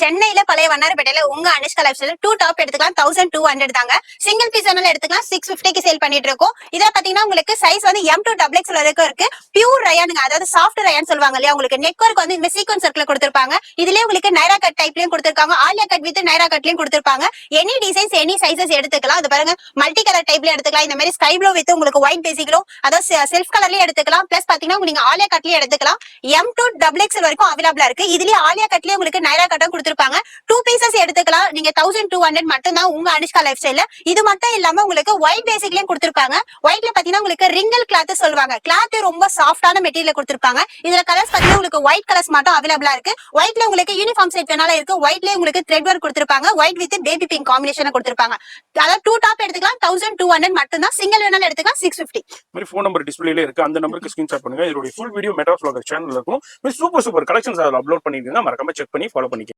சென்னையில பழைய வண்ணாரப்பேட்டையில உங்க அனுஷ்கா லைஃப் ஸ்டைல 2 டாப் எடுத்துக்கலாம் 1200 தாங்க. சிங்கிள் பீஸ் வேணாலும் எடுத்துக்கலாம் 650க்கு சேல் பண்ணிட்டு இருக்கோம். இத பாத்தீங்கன்னா உங்களுக்கு சைஸ் வந்து M to XXL வரைக்கும் இருக்கு. பியூர் ரயானுங்க, அதாவது சாஃப்ட் ரயான் சொல்லுவாங்க இல்லையா. உங்களுக்கு நெக் ஒர்க் வந்து இந்த சீக்வன்ஸ் ஒர்க்ல கொடுத்திருப்பாங்க. இதுலயே உங்களுக்கு நைரா கட் டைப்லயும் கொடுத்திருக்காங்க, ஆலியா கட் வித் நைரா கட்லயும் கொடுத்திருப்பாங்க. எனி டிசைன்ஸ் எனி சைஸஸ் எடுத்துக்கலாம். அது பாருங்க மல்டி கலர் டைப்ல எடுத்துக்கலாம். இந்த மாதிரி ஸ்கை ப்ளூ வித் உங்களுக்கு ஒயிட் பேசிக்லோ அதாவது செல்ஃப் கலர்லயே எடுத்துக்கலாம். பிளஸ் பாத்தீங்கன்னா நீங்க ஆலியா கட்லயே எடுத்துக்கலாம். M to XXL வரைக்கும் அவைலபிளா இருக்கு. இதுலயே ஆலியா கட்லயே உங்களுக்கு நைரா கட்டும் கொடுத்திருப்பாங்க. 2 பீசஸ் எடுத்துக்கலாம். நீங்க 1200 மட்டும் தான் உங்க அனுஷ்கா லைஃப் ஸ்டைல்ல. இது மட்டும் இல்லாம உங்களுக்கு ஒயிட் பேசிக்லயும் கொடுத்திருப்பாங்க. ஒயிட்ல பாத்தீங்கன்னா உங்களுக்கு ரிங்கல் கிளாத் சொல்லுவாங்க. கிளாத் ரொம்ப சாஃப்டான மெட்டீரியல் கொடுத்திருப்பாங்க. இதுல கலர்ஸ் பாத்தீங்கன்னா உங்களுக்கு ஒயிட் கலர்ஸ் மட்டும் அவைலபிளா இருக்கு. ஒயிட்ல உங்களுக்கு யூனிஃபார்ம் செட் வேணாலும் இருக்கு. ஒயிட்லயே உங்களுக்கு த்ரெட் ஒர்க் கொடுத்திருப்பாங்க. White with baby pink combination கொடுத்திருப்பாங்க. அதாவது 2 டாப் எடுத்துக்கலாம் 1200 மட்டும் தான். சிங்கிள் வேணாலும் எடுத்துக்கலாம் 650. மாதிரி ஃபோன் நம்பர் டிஸ்பிளேல இருக்கு. அந்த நம்பருக்கு ஸ்கிரீன்ஷாட் பண்ணுங்க. இதோட ஃபுல் வீடியோ மெட்ரா vlogger சேனல்ல இருக்கும். சூப்பர் கலெக்ஷன்ஸ் அதுல அப்லோட் பண்ணிருக்கீங்க. மறக்காம செக் பண்ணி ஃபாலோ பண்ணிக்கங்க.